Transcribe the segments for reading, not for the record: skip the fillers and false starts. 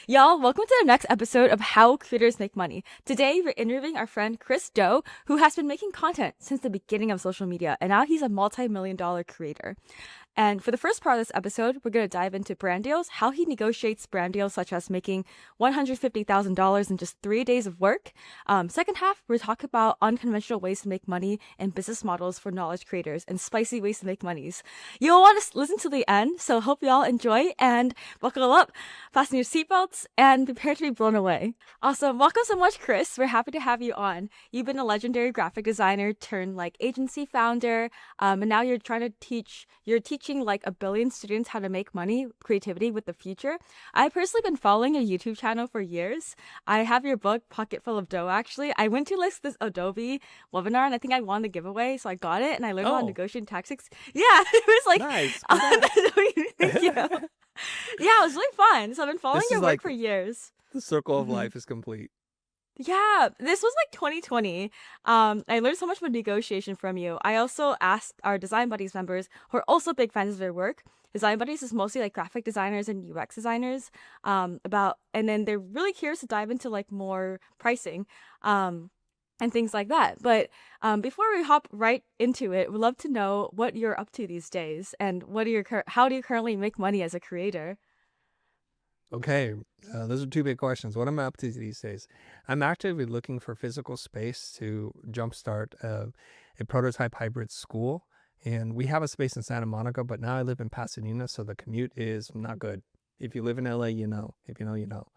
Y'all, welcome to the next episode of How Creators Make Money. Today, we're interviewing our friend Chris Do, who has been making content since the beginning of social media, and now he's a multi-million-dollar creator. And for the first part of this episode, we're going to dive into brand deals, how he negotiates brand deals such as making $150,000 in just 3 days of work. Second half, we're talking about unconventional ways to make money and business models for knowledge creators and spicy ways to make monies. You'll want to listen to the end, so hope y'all enjoy and buckle up, fasten your seatbelts, and prepare to be blown away. Awesome. Welcome so much, Chris. We're happy to have you on. You've been a legendary graphic designer turned agency founder, and now you're teaching like a billion students how to make money, creativity with the future. I've personally been following your YouTube channel for years. I have your book, Pocketful of Do, actually. I went to this Adobe webinar and I think I won the giveaway, so I got it and I learned about Oh, negotiating tactics. Yeah, it was nice. Congrats. thank you. Yeah, it was really fun. So I've been following This your is work like for years. the circle of Mhm. life is complete. Yeah, this was like 2020. I learned so much about negotiation from you. I also asked our Design Buddies members who are also big fans of their work. Design Buddies is mostly like graphic designers and UX designers. And then they're really curious to dive into like more pricing, and things like that. But before we hop right into it, we'd love to know what you're up to these days and how do you currently make money as a creator? Okay, those are two big questions. What am I up to these days? I'm actively looking for physical space to jumpstart a prototype hybrid school. And we have a space in Santa Monica, but now I live in Pasadena, so the commute is not good. If you live in LA, you know. If you know, you know.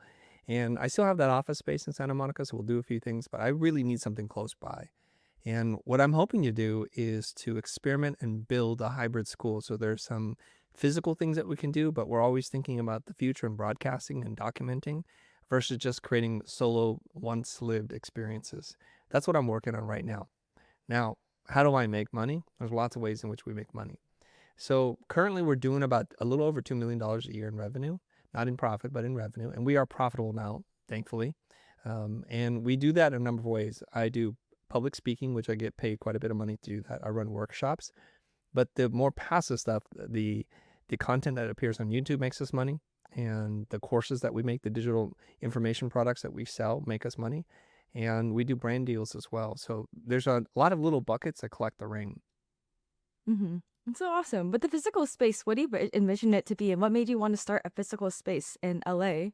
And I still have that office space in Santa Monica, so we'll do a few things, but I really need something close by. And what I'm hoping to do is to experiment and build a hybrid school. So there's some physical things that we can do, but we're always thinking about the future and broadcasting and documenting versus just creating solo, once lived experiences. That's what I'm working on right now. Now, how do I make money? There's lots of ways in which we make money. So currently we're doing about a little over $2 million a year in revenue, not in profit, but in revenue. And we are profitable now, thankfully. And we do that in a number of ways. I do public speaking, which I get paid quite a bit of money to do that. I run workshops, but the more passive stuff, the content that appears on YouTube makes us money, and the courses that we make, the digital information products that we sell make us money, and we do brand deals as well. So there's a lot of little buckets that collect the ring. Mm-hmm. That's so awesome. But the physical space, what do you envision it to be, and what made you want to start a physical space in LA?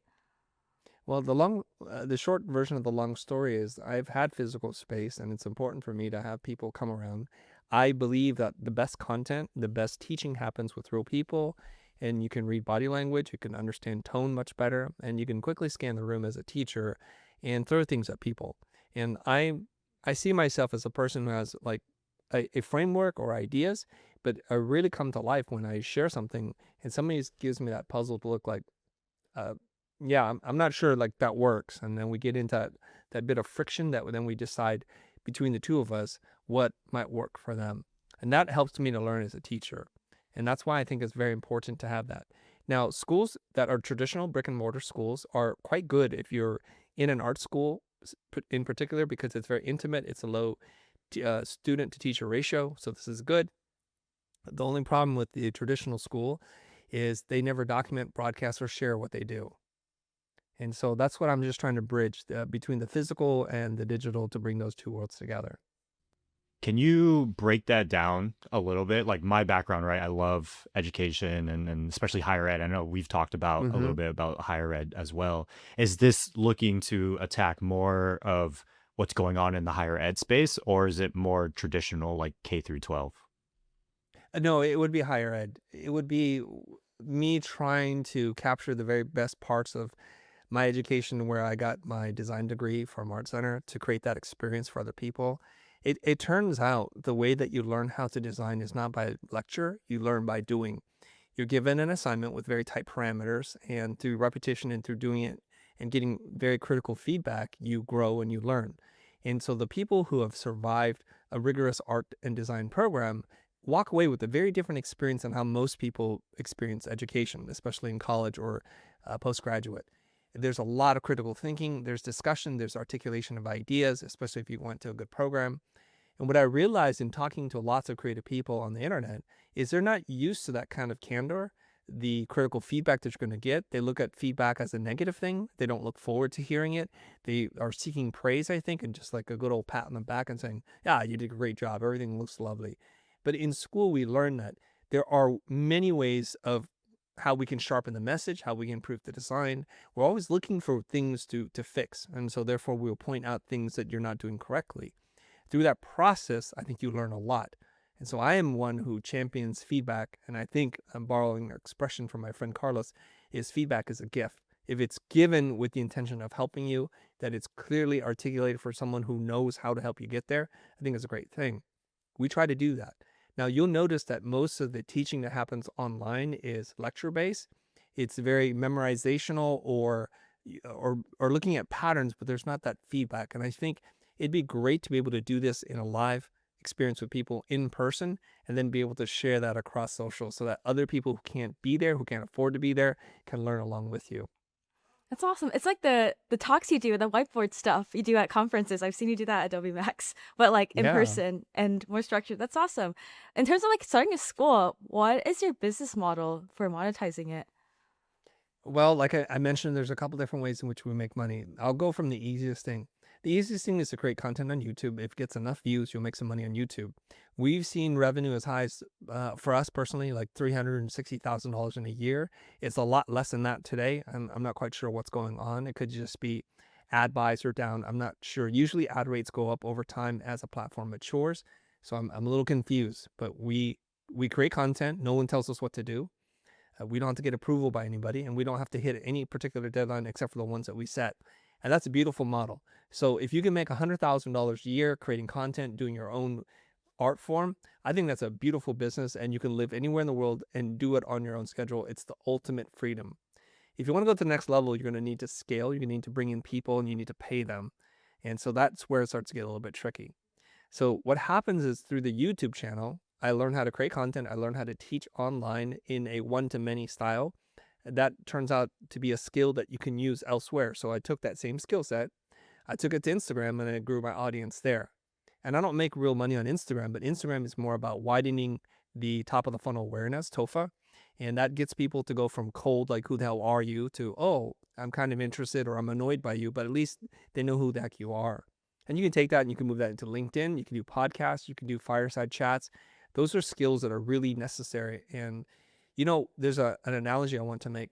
Well, the short version of the long story is I've had physical space, and it's important for me to have people come around. I believe that the best content, the best teaching happens with real people, and you can read body language, you can understand tone much better, and you can quickly scan the room as a teacher and throw things at people. And I see myself as a person who has like a framework or ideas, but I really come to life when I share something and somebody gives me that puzzled look like, uh, yeah, I'm not sure like that works. And then we get into that bit of friction that then we decide between the two of us what might work for them. And that helps me to learn as a teacher. And that's why I think it's very important to have that. Now, schools that are traditional brick and mortar schools are quite good if you're in an art school in particular, because it's very intimate. It's a low student to teacher ratio. So this is good. The only problem with the traditional school is they never document, broadcast, or share what they do. And so that's what I'm just trying to bridge between the physical and the digital to bring those two worlds together. Can you break that down a little bit? Like my background, right? I love education and especially higher ed. I know we've talked about a Mm-hmm. little bit about higher ed as well. Is this looking to attack more of what's going on in the higher ed space, or is it more traditional like K through 12? No, it would be higher ed. It would be me trying to capture the very best parts of my education where I got my design degree from Art Center to create that experience for other people. It turns out the way that you learn how to design is not by lecture, you learn by doing. You're given an assignment with very tight parameters, and through repetition and through doing it and getting very critical feedback, you grow and you learn. And so the people who have survived a rigorous art and design program walk away with a very different experience than how most people experience education, especially in college or postgraduate. There's a lot of critical thinking, there's discussion, there's articulation of ideas, especially if you went to a good program. And what I realized in talking to lots of creative people on the internet is they're not used to that kind of candor. the critical feedback that you're going to get. They look at feedback as a negative thing. They don't look forward to hearing it. They are seeking praise, I think, and just like a good old pat on the back and saying, yeah, you did a great job. Everything looks lovely. But in school, we learn that there are many ways of how we can sharpen the message, how we can improve the design. We're always looking for things to fix. And so therefore, we'll point out things that you're not doing correctly. Through that process, I think you learn a lot. And so I am one who champions feedback. And I think I'm borrowing an expression from my friend Carlos, is feedback is a gift. If it's given with the intention of helping you, that it's clearly articulated for someone who knows how to help you get there, I think it's a great thing. We try to do that. Now, you'll notice that most of the teaching that happens online is lecture-based. It's very memorizational or looking at patterns, but there's not that feedback. And I think it'd be great to be able to do this in a live experience with people in person, and then be able to share that across social so that other people who can't be there, who can't afford to be there, can learn along with you. That's awesome. It's like the talks you do, the whiteboard stuff you do at conferences. I've seen you do that at Adobe Max, but like in Yeah. person and more structured. That's awesome. In terms of like starting a school, what is your business model for monetizing it? Well, like I mentioned, there's a couple different ways in which we make money. I'll go from the easiest thing. The easiest thing is to create content on YouTube. If it gets enough views, you'll make some money on YouTube. We've seen revenue as high as, for us personally, like $360,000 in a year. It's a lot less than that today. I'm not quite sure what's going on. It could just be ad buys are down. I'm not sure. Usually ad rates go up over time as a platform matures. So I'm a little confused, but we create content. No one tells us what to do. We don't have to get approval by anybody, and we don't have to hit any particular deadline except for the ones that we set. And that's a beautiful model. So if you can make $100,000 a year creating content, doing your own art form, I think that's a beautiful business, and you can live anywhere in the world and do it on your own schedule. It's the ultimate freedom. If you want to go to the next level, you're going to need to scale. You're going to need to bring in people, and you need to pay them. And so that's where it starts to get a little bit tricky. So what happens is through the YouTube channel, I learned how to create content. I learned how to teach online in a one-to-many style. That turns out to be a skill that you can use elsewhere. So I took that same skill set, I took it to Instagram, and I grew my audience there. And I don't make real money on Instagram, but Instagram is more about widening the top of the funnel awareness, TOFA. And that gets people to go from cold, like, who the hell are you, to, oh, I'm kind of interested or I'm annoyed by you, but at least they know who the heck you are. And you can take that and you can move that into LinkedIn. You can do podcasts. You can do fireside chats. Those are skills that are really necessary. And, there's an analogy I want to make.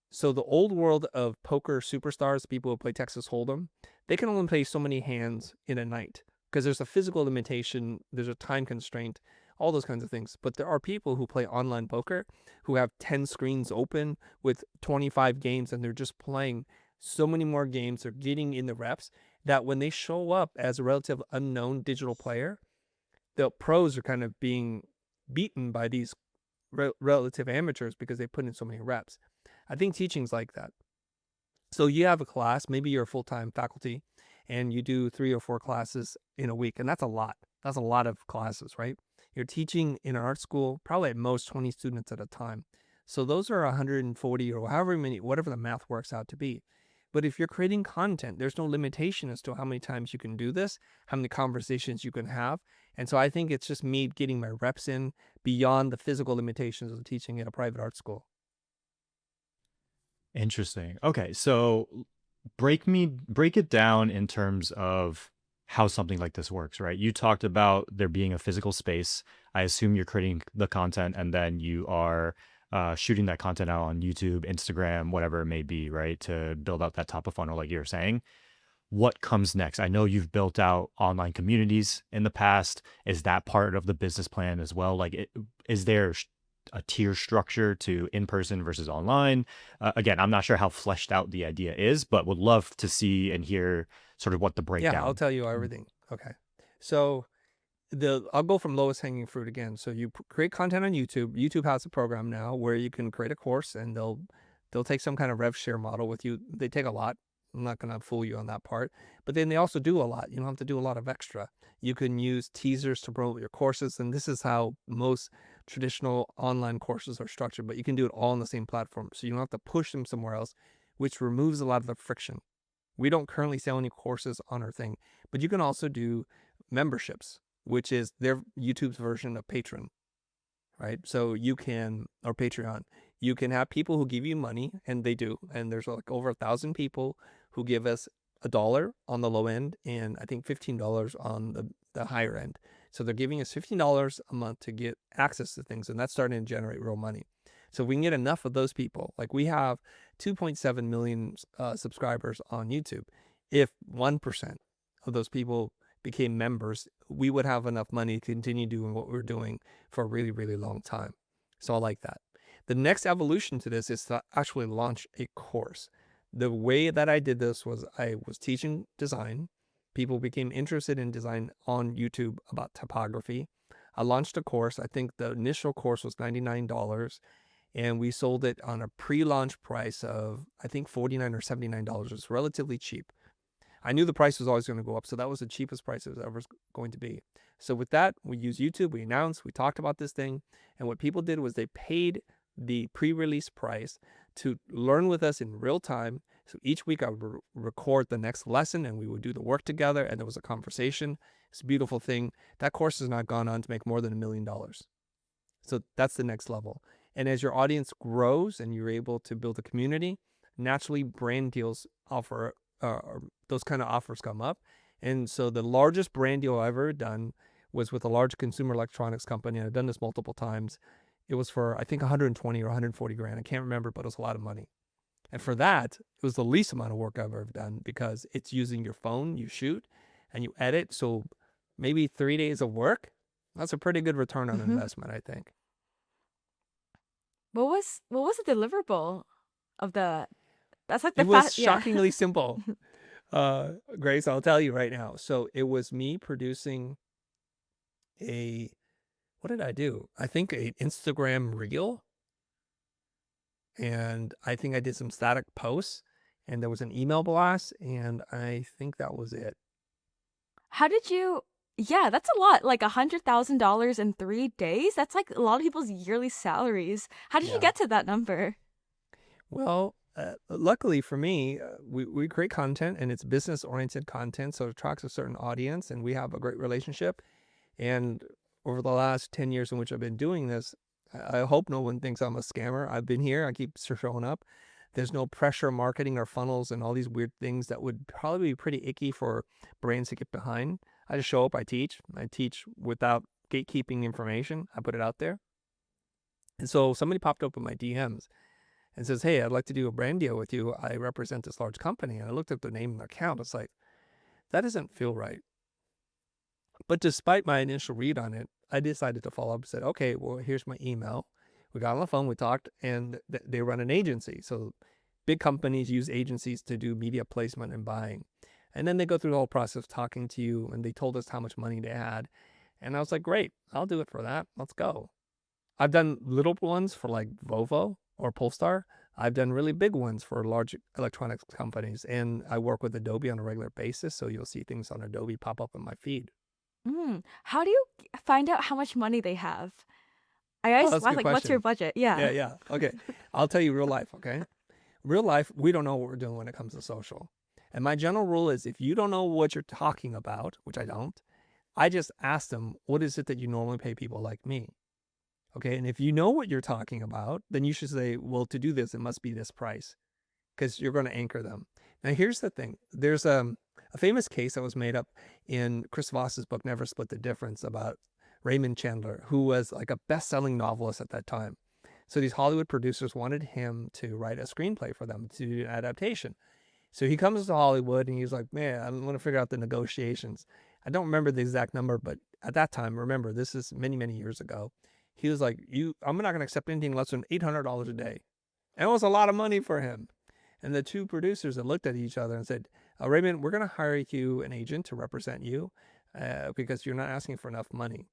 So the old world of poker superstars, people who play Texas Hold'em, they can only play so many hands in a night because there's a physical limitation, there's a time constraint, all those kinds of things. But there are people who play online poker who have 10 screens open with 25 games, and they're just playing so many more games. They're getting in the reps that when they show up as a relative unknown digital player, the pros are kind of being beaten by these relative amateurs because they put in so many reps. I think teaching's like that. So you have a class, maybe you're a full-time faculty, and you do 3 or 4 classes in a week, and that's a lot. That's a lot of classes, right? You're teaching in an art school, probably at most 20 students at a time. So those are 140 or however many, whatever the math works out to be. But if you're creating content, there's no limitation as to how many times you can do this, how many conversations you can have. And so I think it's just me getting my reps in beyond the physical limitations of teaching at a private art school. Interesting. Okay, so break it down in terms of how something like this works, right? You talked about there being a physical space. I assume you're creating the content and then you are shooting that content out on YouTube, Instagram, whatever it may be, right? To build out that top of funnel, like you're saying. What comes next? I know you've built out online communities in the past. Is that part of the business plan as well? Like, is there a tier structure to in-person versus online? Again, I'm not sure how fleshed out the idea is, but would love to see and hear sort of what the breakdown. Yeah, I'll tell you everything. Okay. So I'll go from lowest hanging fruit again. So you create content on YouTube. YouTube has a program now where you can create a course, and they'll take some kind of rev share model with you. They take a lot. I'm not going to fool you on that part. But then they also do a lot. You don't have to do a lot of extra. You can use teasers to promote your courses, and this is how most traditional online courses are structured, but you can do it all on the same platform. So you don't have to push them somewhere else, which removes a lot of the friction. We don't currently sell any courses on our thing, but you can also do memberships, which is their YouTube's version of Patreon, right? So you can, or Patreon, You can have people who give you money, and they do. And there's like over 1,000 people who give us $1 on the low end and I think $15 on the higher end. So they're giving us $15 a month to get access to things, and that's starting to generate real money. So we can get enough of those people. Like we have 2.7 million subscribers on YouTube. If 1% of those people became members, we would have enough money to continue doing what we're doing for a really, really long time. So I like that. The next evolution to this is to actually launch a course. The way that I did this was I was teaching design. People became interested in design on YouTube about typography. I launched a course. I think the initial course was $99, and we sold it on a pre-launch price of, I think, $49 or $79. It's relatively cheap. I knew the price was always going to go up, so that was the cheapest price it was ever going to be. So with that, we used YouTube, we announced, we talked about this thing, and what people did was they paid the pre-release price to learn with us in real time. So each week I would record the next lesson, and we would do the work together, and there was a conversation. It's a beautiful thing. That course has not gone on to make more than $1 million. So that's the next level. And as your audience grows and you're able to build a community, naturally brand deals offer those kind of offers come up. And so the largest brand deal I've ever done was with a large consumer electronics company. And I've done this multiple times. It was for, I think, 120 or 140 grand. I can't remember, but it was a lot of money. And for that, it was the least amount of work I've ever done because it's using your phone, you shoot, and you edit. So maybe 3 days of work. That's a pretty good return on investment, I think. What was the deliverable of the? That's like the It was fast. shockingly simple. Grace, I'll tell you right now. So it was me producing what did I do? I think an Instagram reel. And I think I did some static posts, and there was an email blast, and I think that was it. How did you? Yeah, that's a lot. Like $100,000 in 3 days. That's like a lot of people's yearly salaries. How did you Yeah. get to that number? Well, luckily for me, we create content, and it's business-oriented content, so it attracts a certain audience, and we have a great relationship. And over the last 10 years in which I've been doing this, I hope no one thinks I'm a scammer. I've been here. I keep showing up. There's no pressure marketing or funnels and all these weird things that would probably be pretty icky for brands to get behind. I just show up. I teach without gatekeeping information. I put it out there. And so somebody popped up in my DMs and says, hey, I'd like to do a brand deal with you. I represent this large company. And I looked at the name and the account. It's like, that doesn't feel right. But despite my initial read on it, I decided to follow up and said, okay, well, here's my email. We got on the phone, we talked, and they run an agency. So big companies use agencies to do media placement and buying. And then they go through the whole process of talking to you, and they told us how much money they had. And I was like, great, I'll do it for that. Let's go. I've done little ones for like Volvo or Polestar. I've done really big ones for large electronics companies. And I work with Adobe on a regular basis. So you'll see things on Adobe pop up in my feed. How do you find out how much money they have? I Oh, always that's a ask, good like, what's your question. budget? Yeah. Yeah. Okay. I'll tell you real life, okay? Real life, we don't know what we're doing when it comes to social. And my general rule is if you don't know what you're talking about, which I don't, I just ask them, what is it that you normally pay people like me? Okay. And if you know what you're talking about, then you should say, well, to do this, it must be this price because you're going to anchor them. Now, here's the thing. There's a famous case that was made up in Chris Voss's book, Never Split the Difference, about Raymond Chandler, who was like a best-selling novelist at that time. So these Hollywood producers wanted him to write a screenplay for them to do an adaptation. So he comes to Hollywood and he's like, man, I want to figure out the negotiations. I don't remember the exact number, but at that time, remember, this is many, many years ago. He was like, I'm not going to accept anything less than $800 a day. And it was a lot of money for him. And the two producers had looked at each other and said, Raymond, we're going to hire you an agent to represent you because you're not asking for enough money.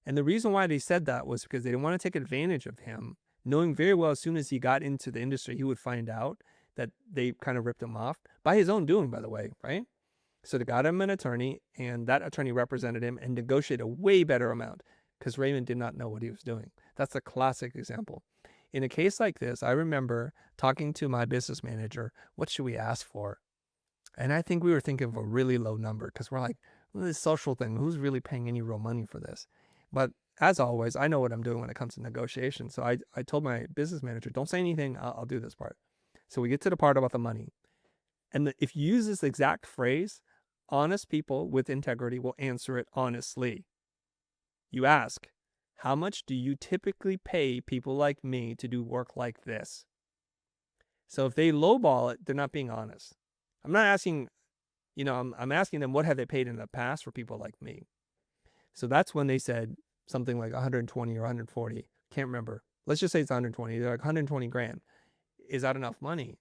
And the reason why they said that was because they didn't want to take advantage of him, knowing very well as soon as he got into the industry, he would find out that they kind of ripped him off by his own doing, by the way, right? So they got him an attorney, and that attorney represented him and negotiated a way better amount because Raymond did not know what he was doing. That's a classic example. In a case like this, I remember talking to my business manager, what should we ask for? And I think we were thinking of a really low number because we're like, well, this social thing, who's really paying any real money for this? But as always, I know what I'm doing when it comes to negotiation. So I told my business manager, don't say anything. I'll do this part. So we get to the part about the money. And if you use this exact phrase, honest people with integrity will answer it honestly. You ask, how much do you typically pay people like me to do work like this? So if they lowball it, they're not being honest. I'm not asking, I'm asking them, what have they paid in the past for people like me? So that's when they said something like 120 or 140. Can't remember. Let's just say it's 120. They're like 120 grand. Is that enough money?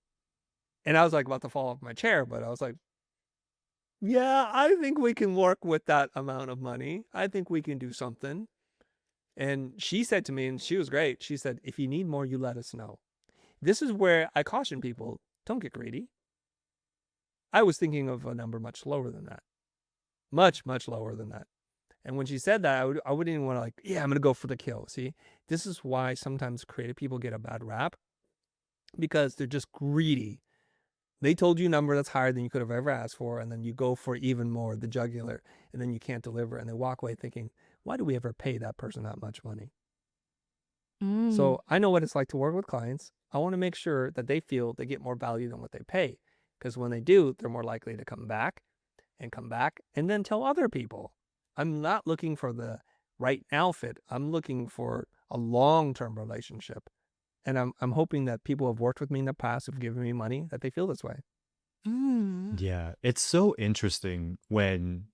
And I was like about to fall off my chair, but I was like, yeah, I think we can work with that amount of money. I think we can do something. And she said to me, and she was great, she said, if you need more, you let us know. This is where I caution people, don't get greedy. I was thinking of a number much lower than that. Much, much lower than that. And when she said that, I wouldn't even want to I'm going to go for the kill. See, this is why sometimes creative people get a bad rap, because they're just greedy. They told you a number that's higher than you could have ever asked for, and then you go for even more, the jugular, and then you can't deliver, and they walk away thinking, why do we ever pay that person that much money? So I know what it's like to work with clients. I want to make sure that they feel they get more value than what they pay, because when they do, they're more likely to come back, and then tell other people. I'm not looking for the right now fit. I'm looking for a long-term relationship. And I'm hoping that people who have worked with me in the past, who've given me money, that they feel this way. Yeah, it's so interesting when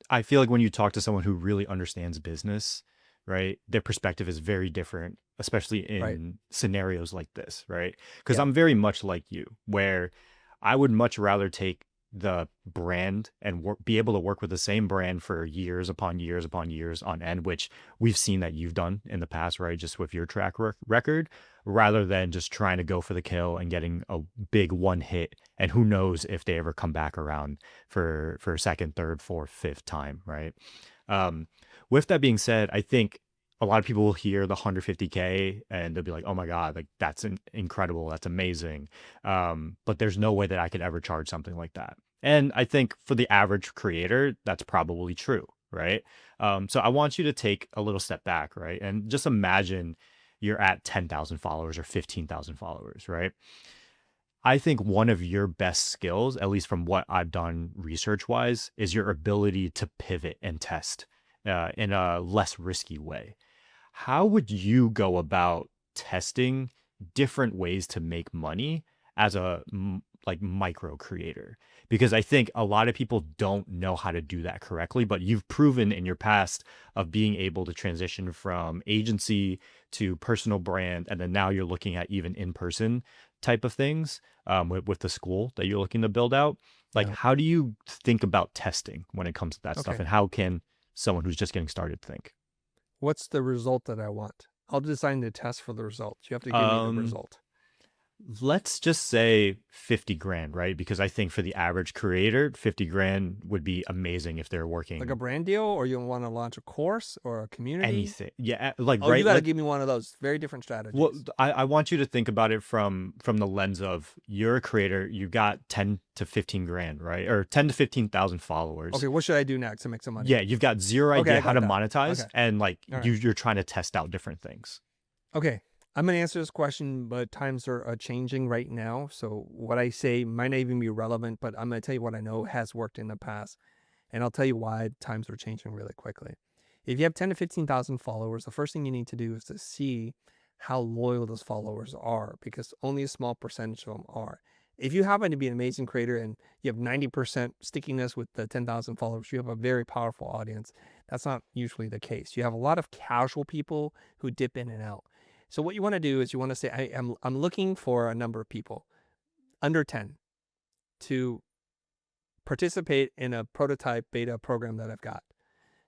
I feel like when you talk to someone who really understands business, right? Their perspective is very different, especially Right. in scenarios like this, right? Because Yeah. I'm very much like you, where I would much rather take the brand and be able to work with the same brand for years upon years upon years on end, which we've seen that you've done in the past, right? Just with your track record, rather than just trying to go for the kill and getting a big one hit. And who knows if they ever come back around for a second, third, fourth, fifth time, right? Um, with that being said, I think a lot of people will hear the 150K and they'll be like, oh my God, like that's incredible. That's amazing. But there's no way that I could ever charge something like that. And I think for the average creator, that's probably true, right? So I want you to take a little step back, right? And just imagine you're at 10,000 followers or 15,000 followers, right? I think one of your best skills, at least from what I've done research wise, is your ability to pivot and test in a less risky way. How would you go about testing different ways to make money as a like micro creator? Because I think a lot of people don't know how to do that correctly, but you've proven in your past of being able to transition from agency to personal brand, and then now you're looking at even in-person type of things with the school that you're looking to build out. Like, Yeah. how do you think about testing when it comes to that stuff, Okay. and how can someone who's just getting started think? What's the result that I want? I'll design the test for the result. You have to give me the result. Let's just say 50 grand, right? Because I think for the average creator, 50 grand would be amazing if they're Like a working brand deal, or you want to launch a course or a community? anything. Yeah, like Oh, you right. got to Let give me one of those. Very different well, strategies. I want you to think about it from the lens of you're a creator, you got 10 to 15 grand, right? Or 10 to 15,000 followers. Okay, what should I do next to make some money? Yeah, you've got zero Okay, idea I how got to that. monetize, Okay. and like All right. you're trying to test out different things. Okay, I'm going to answer this question, but times are changing right now. So what I say might not even be relevant, but I'm going to tell you what I know has worked in the past. And I'll tell you why times are changing really quickly. If you have 10 to 15,000 followers, the first thing you need to do is to see how loyal those followers are, because only a small percentage of them are. If you happen to be an amazing creator and you have 90% stickiness with the 10,000 followers, you have a very powerful audience. That's not usually the case. You have a lot of casual people who dip in and out. So what you want to do is you want to say, I'm looking for a number of people under 10 to participate in a prototype beta program that I've got.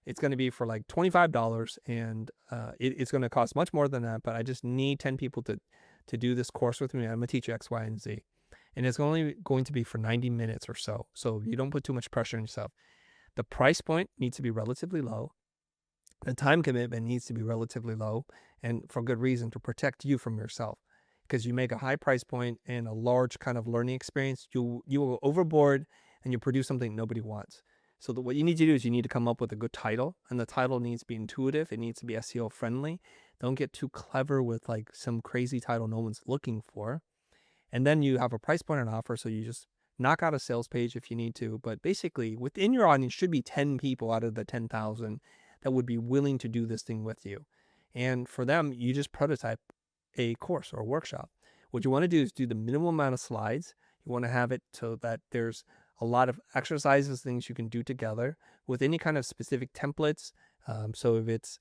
It's going to be for like $25, and it's going to cost much more than that, but I just need 10 people to do this course with me. I'm going to teach you X, Y, and Z. And it's only going to be for 90 minutes or so. So you don't put too much pressure on yourself. The price point needs to be relatively low. The time commitment needs to be relatively low, and for good reason, to protect you from yourself. Because you make a high price point and a large kind of learning experience, you will go overboard and you produce something nobody wants. So what you need to do is you need to come up with a good title, and the title needs to be intuitive. It needs to be SEO friendly. Don't get too clever with like some crazy title no one's looking for. And then you have a price point and offer. So you just knock out a sales page if you need to. But basically within your audience should be 10 people out of the 10,000 that would be willing to do this thing with you. And for them, you just prototype a course or a workshop. What you want to do is do the minimum amount of slides. You want to have it so that there's a lot of exercises, things you can do together with any kind of specific templates. So if it's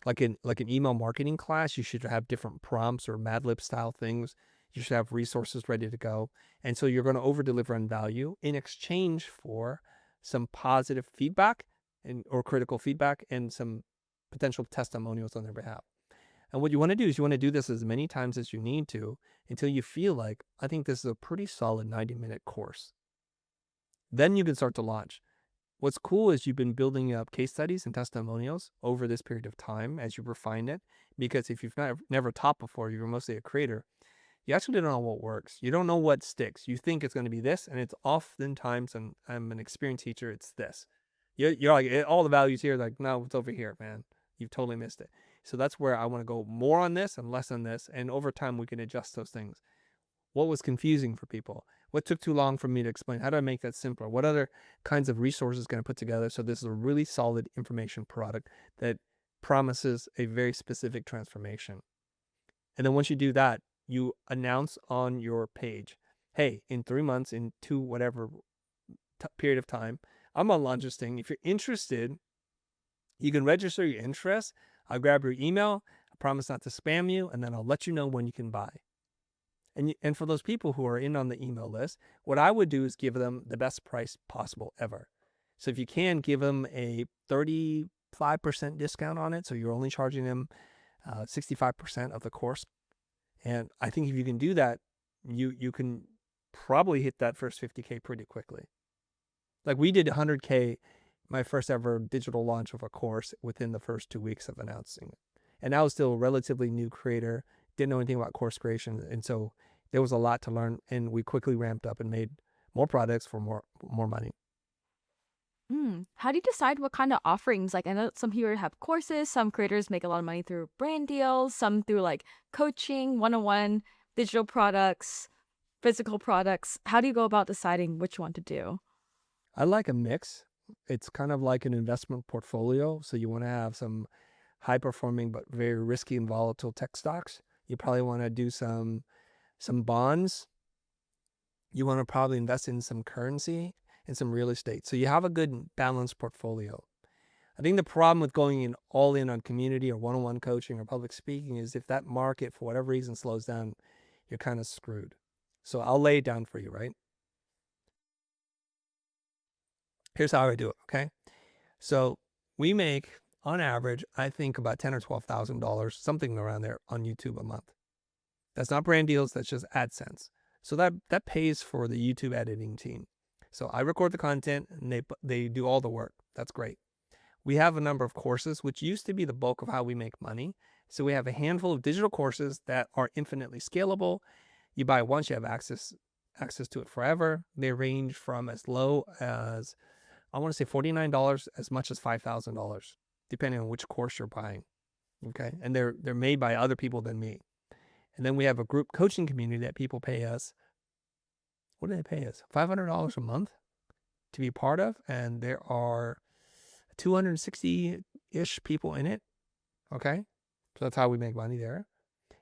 like an email marketing class, you should have different prompts or Mad Lib style things. You should have resources ready to go. And so you're going to over deliver on value in exchange for some positive feedback or critical feedback and some potential testimonials on their behalf. And what you want to do is you want to do this as many times as you need to until you feel like, I think this is a pretty solid 90-minute course. Then you can start to launch. What's cool is you've been building up case studies and testimonials over this period of time as you refine it. Because if you've never taught before, you're mostly a creator, you actually don't know what works. You don't know what sticks. You think it's going to be this, and it's oftentimes, and I'm an experienced teacher, it's this. You're like, all the values here, like, no, it's over here, man. You've totally missed it. So that's where I want to go more on this and less on this. And over time, we can adjust those things. What was confusing for people? What took too long for me to explain? How do I make that simpler? What other kinds of resources can I put together so this is a really solid information product that promises a very specific transformation? And then once you do that, you announce on your page, hey, in 3 months, in 2 whatever period of time, I'm gonna launch this thing. If you're interested, you can register your interest. I'll grab your email. I promise not to spam you, and then I'll let you know when you can buy. And for those people who are in on the email list, what I would do is give them the best price possible ever. So if you can, give them a 35% discount on it. So you're only charging them 65% of the course. And I think if you can do that, you can probably hit that first 50K pretty quickly. Like we did 100K, my first ever digital launch of a course within the first 2 weeks of announcing it. And I was still a relatively new creator, didn't know anything about course creation. And so there was a lot to learn, and we quickly ramped up and made more products for more money. How do you decide what kind of offerings? Like, I know some people have courses, some creators make a lot of money through brand deals, some through like coaching, one-on-one, digital products, physical products. How do you go about deciding which one to do? I like a mix. It's kind of like an investment portfolio. So you want to have some high performing but very risky and volatile tech stocks. You probably want to do some bonds. You want to probably invest in some currency and some real estate. So you have a good balanced portfolio. I think the problem with going in all in on community or one-on-one coaching or public speaking is if that market for whatever reason slows down, you're kind of screwed. So I'll lay it down for you, right? Here's how I do it, okay? So we make, on average, I think about $10,000 or $12,000, something around there on YouTube a month. That's not brand deals, that's just AdSense. So that pays for the YouTube editing team. So I record the content and they do all the work. That's great. We have a number of courses, which used to be the bulk of how we make money. So we have a handful of digital courses that are infinitely scalable. You buy once, you have access to it forever. They range from as low as, I want to say $49, as much as $5,000, depending on which course you're buying. Okay. And they're made by other people than me. And then we have a group coaching community that people pay us. What do they pay us? $500 a month to be part of. And there are 260-ish people in it. Okay. So that's how we make money there.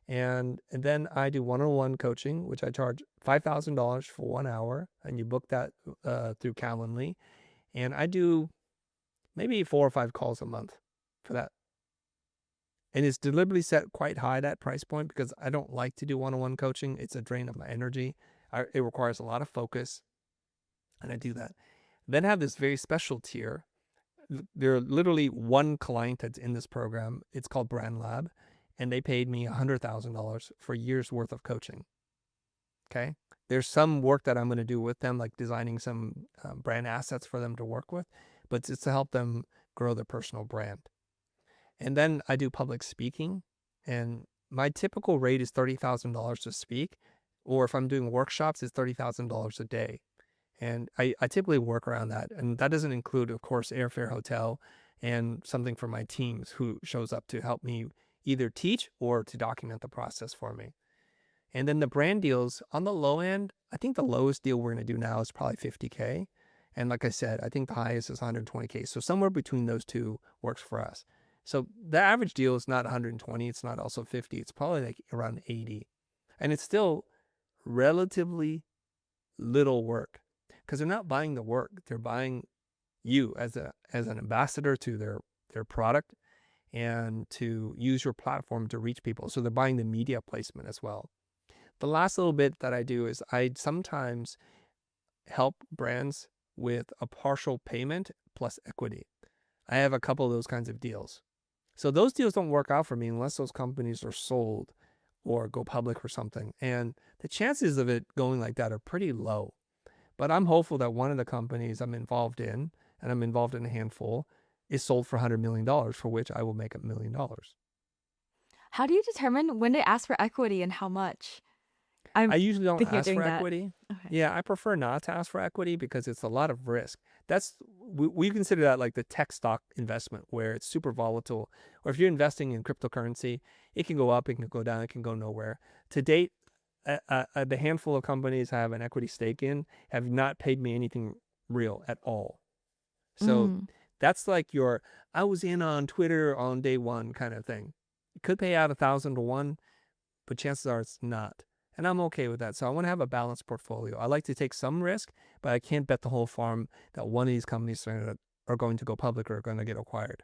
And then I do one-on-one coaching, which I charge $5,000 for 1 hour. And you book that through Calendly. And I do maybe 4 or 5 calls a month for that. And it's deliberately set quite high, that price point, because I don't like to do one-on-one coaching. It's a drain of my energy. It requires a lot of focus. And I do that. Then I have this very special tier. There are literally one client that's in this program. It's called Brand Lab. And they paid me $100,000 for a year's worth of coaching. Okay. There's some work that I'm going to do with them, like designing some brand assets for them to work with, but it's to help them grow their personal brand. And then I do public speaking, and my typical rate is $30,000 to speak, or if I'm doing workshops, it's $30,000 a day. And I typically work around that. And that doesn't include, of course, airfare, hotel, and something for my teams who shows up to help me either teach or to document the process for me. And then the brand deals on the low end, I think the lowest deal we're going to do now is probably 50K. And like I said, I think the highest is 120K. So somewhere between those two works for us. So the average deal is not 120. It's not also 50. It's probably like around 80. And it's still relatively little work because they're not buying the work. They're buying you as an ambassador to their product and to use your platform to reach people. So they're buying the media placement as well. The last little bit that I do is I sometimes help brands with a partial payment plus equity. I have a couple of those kinds of deals. So those deals don't work out for me unless those companies are sold or go public or something. And the chances of it going like that are pretty low. But I'm hopeful that one of the companies I'm involved in, and I'm involved in a handful, is sold for $100 million, for which I will make $1 million. How do you determine when to ask for equity and how much? I'm I usually don't thinking of ask doing for that. equity. Okay. Yeah, I prefer not to ask for equity because it's a lot of risk. We consider that like the tech stock investment where it's super volatile. Or if you're investing in cryptocurrency, it can go up, it can go down, it can go nowhere. To date, the handful of companies I have an equity stake in have not paid me anything real at all. So Mm. that's like I was in on Twitter on day one kind of thing. It could pay out 1,000 to 1, but chances are it's not. And I'm okay with that. So I want to have a balanced portfolio. I like to take some risk, but I can't bet the whole farm that one of these companies are going to go public or are going to get acquired.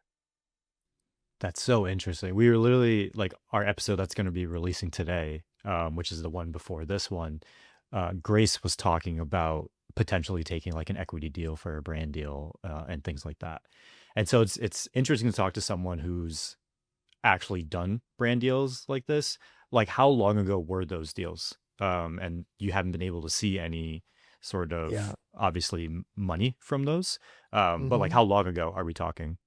That's so interesting. We were literally like our episode that's going to be releasing today, which is the one before this one. Grace was talking about potentially taking like an equity deal for a brand deal and things like that. And so it's interesting to talk to someone who's actually done brand deals like this. Like how long ago were those deals? And you haven't been able to see any sort Yeah. of obviously money from those. But like hmm how long ago are we talking?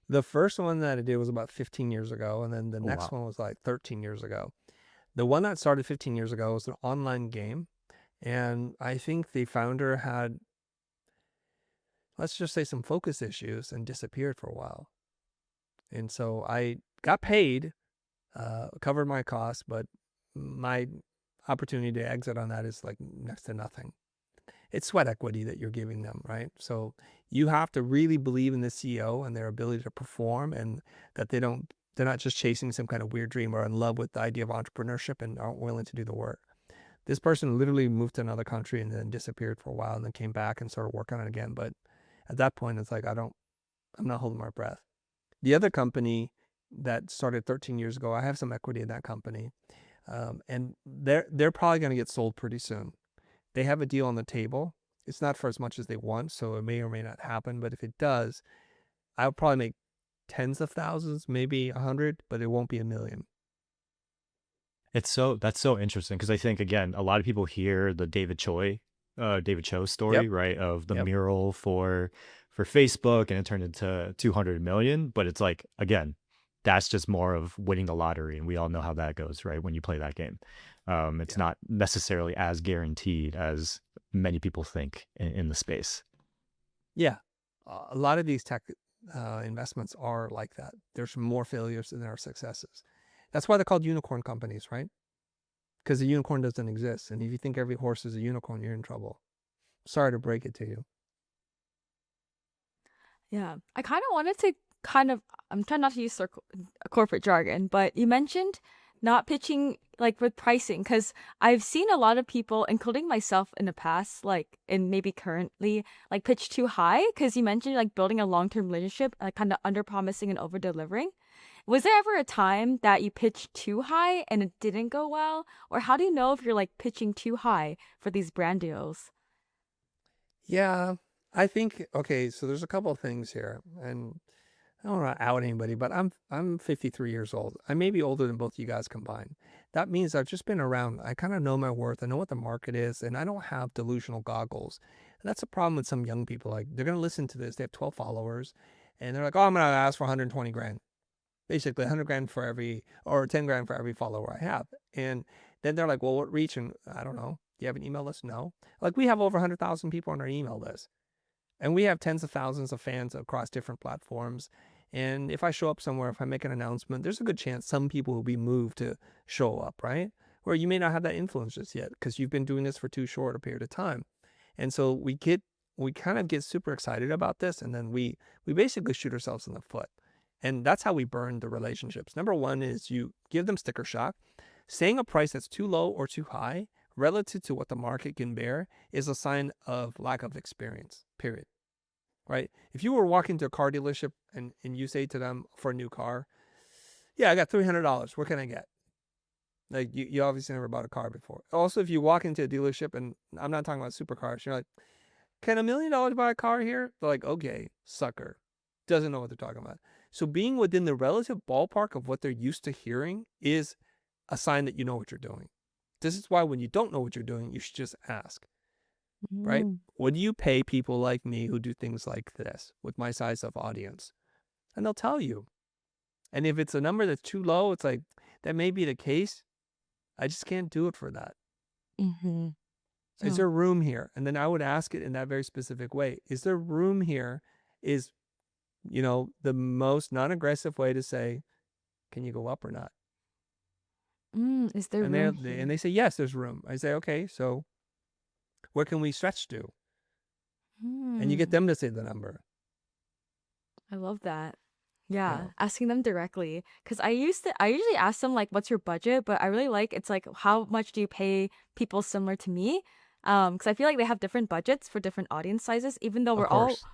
The first one that I did was about 15 years ago. And then the Oh next wow. one was like 13 years ago. The one that started 15 years ago was an online game. And I think the founder had, let's just say, some focus issues and disappeared for a while. And so I got paid, covered my costs, but my opportunity to exit on that is like next to nothing. It's sweat equity that you're giving them, right? So you have to really believe in the CEO and their ability to perform, and that they're not just chasing some kind of weird dream or in love with the idea of entrepreneurship and aren't willing to do the work. This person literally moved to another country and then disappeared for a while and then came back and started working on it again. But at that point, it's like, I'm not holding my breath. The other company that started 13 years ago, I have some equity in that company. And they're probably going to get sold pretty soon. They have a deal on the table. It's not for as much as they want, so it may or may not happen. But if it does, I'll probably make tens of thousands, maybe 100, but it won't be 1 million. That's so interesting because I think again, a lot of people hear the David Cho Yep. story, right, of the Yep. mural for Facebook and it turned into 200 million, but it's like again, that's just more of winning the lottery, and we all know how that goes, right? When you play that game, it's Yeah. not necessarily as guaranteed as many people think in the space. Yeah. A lot of these tech investments are like that. There's more failures than there are successes. That's why they're called unicorn companies, right? Because the unicorn doesn't exist. And if you think every horse is a unicorn, you're in trouble. Sorry to break it to you. Yeah. I kind of wanted to I'm trying not to use corporate jargon, but you mentioned not pitching like with pricing because I've seen a lot of people, including myself in the past, like and maybe currently, like pitch too high because you mentioned like building a long-term relationship, like kind of under promising and over delivering. Was there ever a time that you pitched too high and it didn't go well? Or how do you know if you're like pitching too high for these brand deals? Yeah. I think, okay, so there's a couple of things here. And I don't want to out anybody, but I'm 53 years old. I may be older than both you guys combined. That means I've just been around. I kind of know my worth. I know what the market is, and I don't have delusional goggles. And that's a problem with some young people. Like they're gonna listen to this. They have 12 followers, and they're like, "Oh, I'm gonna ask for 120 grand, basically 100 grand for every, or 10 grand for every follower I have." And then they're like, "Well, what reach?" And I don't know. you have an email list? No. Like, we have over 100,000 people on our email list. And we have tens of thousands of fans across different platforms. And if I show up somewhere, if I make an announcement, there's a good chance some people will be moved to show up, right? Where you may not have that influence just yet because you've been doing this for too short a period of time. And so we kind of get super excited about this, and then we basically shoot ourselves in the foot. And that's how we burn the relationships. Number one is you give them sticker shock. Saying a price that's too low or too high relative to what the market can bear is a sign of lack of experience, period. Right? If you were walking to a car dealership and you say to them for a new car, yeah, I got $300. What can I get? Like, you obviously never bought a car before. Also, if you walk into a dealership, and I'm not talking about supercars, you're like, can $1 million buy a car here? They're like, okay, sucker. Doesn't know what they're talking about. So being within the relative ballpark of what they're used to hearing is a sign that you know what you're doing. This is why when you don't know what you're doing, you should just ask, right? Mm. What do you pay people like me who do things like this with my size of audience? And they'll tell you. And if it's a number that's too low, it's like, that may be the case. I just can't do it for that. Mm-hmm. Is Oh. there room here? And then I would ask it in that very specific way. Is there room here? Is, the most non-aggressive way to say, can you go up or not? Is there And room they here? say, yes, there's room. I say, okay, so where can we stretch to? And you get them to say the number. I love that. Yeah, Yeah. asking them directly. Because I usually ask them like, what's your budget? But I really like, it's like, how much do you pay people similar to me? Because I feel like they have different budgets for different audience sizes, even though Of we're course.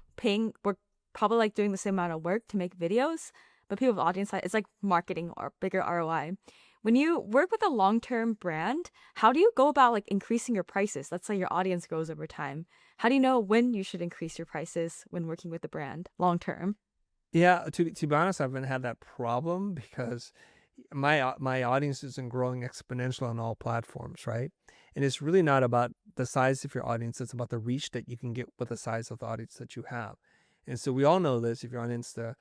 probably like doing the same amount of work to make videos. But people with audience size, it's like marketing or bigger ROI. When you work with a long-term brand, how do you go about like increasing your prices? Let's say your audience grows over time. How do you know when you should increase your prices when working with the brand long term? Yeah, to be honest, I haven't had that problem because my audience isn't growing exponentially on all platforms, right? And it's really not about the size of your audience, it's about the reach that you can get with the size of the audience that you have. And so we all know this. If you're on Insta,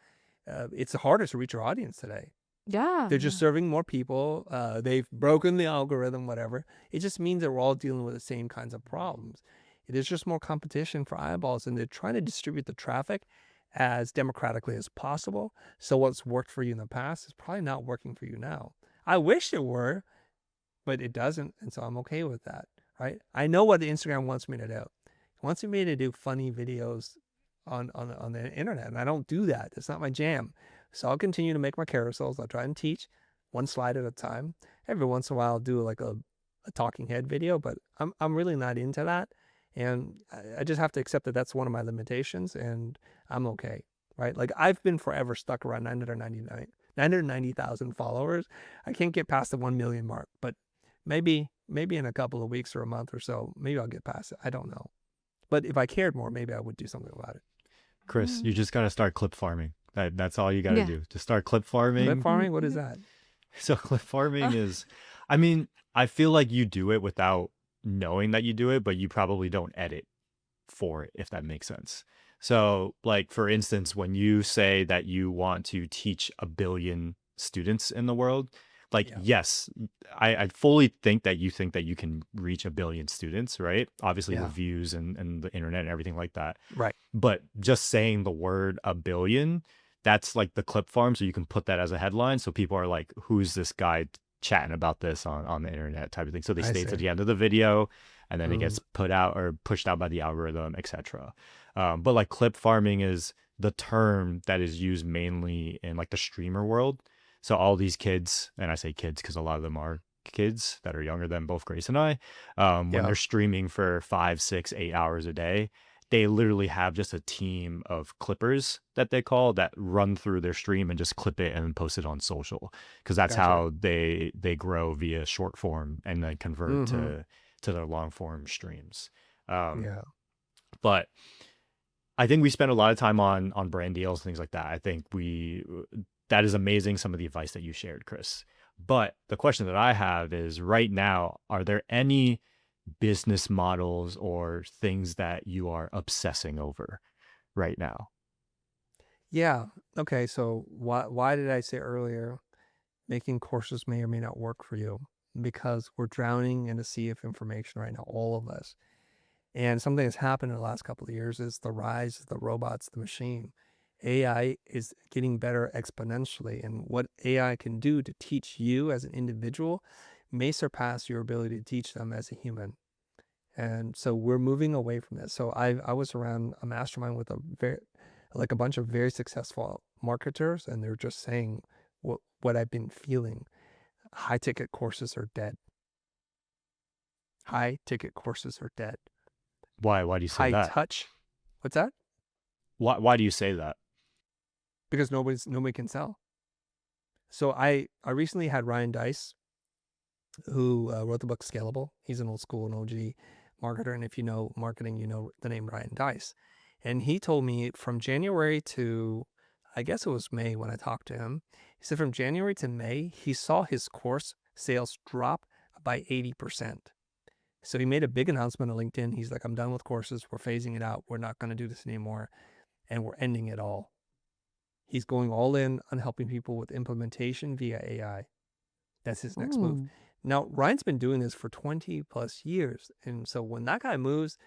it's harder to reach your audience today. Yeah, They're just yeah. serving more people. They've broken the algorithm, whatever. It just means that we're all dealing with the same kinds of problems. It is just more competition for eyeballs, and they're trying to distribute the traffic as democratically as possible. So what's worked for you in the past is probably not working for you now. I wish it were, but it doesn't, and so I'm okay with that, right? I know what the Instagram wants me to do. It wants me to do funny videos on the internet, and I don't do that. It's not my jam. So I'll continue to make my carousels. I'll try and teach one slide at a time. Every once in a while, I'll do like a talking head video, but I'm really not into that, and I just have to accept that that's one of my limitations, and I'm okay, right? Like, I've been forever stuck around 990,000 followers. I can't get past the 1 million mark, but maybe in a couple of weeks or a month or so, maybe I'll get past it. I don't know. But if I cared more, maybe I would do something about it. Chris, you Mm. just got to start clip farming. That's all you got to Yeah. do. To start clip Clip farming. farming, what is that? So clip farming is, I mean, I feel like you do it without knowing that you do it, but you probably don't edit for it, if that makes sense. So, like, for instance, when you say that you want to teach 1 billion students in the world, like, Yeah. yes, I fully think that you can reach 1 billion students, right? Obviously, Yeah. with views and the internet and everything like that. Right. But just saying the word 1 billion, that's like the clip farm. So you can put that as a headline. So people are like, who's this guy chatting about this on the internet type of thing. So they I stay to see. the end of the video, and then it Mm. gets put out or pushed out by the algorithm, etc. But like clip farming is the term that is used mainly in like the streamer world. So all these kids, and I say kids because a lot of them are kids that are younger than both Grace and I, when Yeah. they're streaming for 5, 6, 8 hours a day, they literally have just a team of clippers that they call that run through their stream and just clip it and post it on social, because that's Gotcha. how they grow via short form and then convert Mhm. to their long form streams. Yeah. But I think we spend a lot of time on brand deals, things like that. I think that is amazing, some of the advice that you shared, Chris. But the question that I have is, right now, are there any business models or things that you are obsessing over right now? Yeah. Okay. So why did I say earlier making courses may or may not work for you? because we're drowning in a sea of information right now, all of us. And something that's happened in the last couple of years is the rise of the robots, the machine. AI is getting better exponentially, and what AI can do to teach you as an individual may surpass your ability to teach them as a human. And so we're moving away from this. So I was around a mastermind with a bunch of very successful marketers, and they're just saying what I've been feeling. High ticket courses are dead. High ticket courses are dead. Why? Why do you say High that? touch. What's that? Why do you say that? Because nobody can sell. So I recently had Ryan Dice, who wrote the book Scalable. He's an old school and OG marketer, and if you know marketing, you know the name Ryan Dice. And he told me from January to, I guess it was May when I talked to him, he said from January to May, he saw his course sales drop by 80%. So he made a big announcement on LinkedIn. He's like, I'm done with courses. We're phasing it out. We're not going to do this anymore. And we're ending it all. He's going all in on helping people with implementation via AI. That's his next move. Now, Ryan's been doing this for 20 plus years. And so when that guy moves,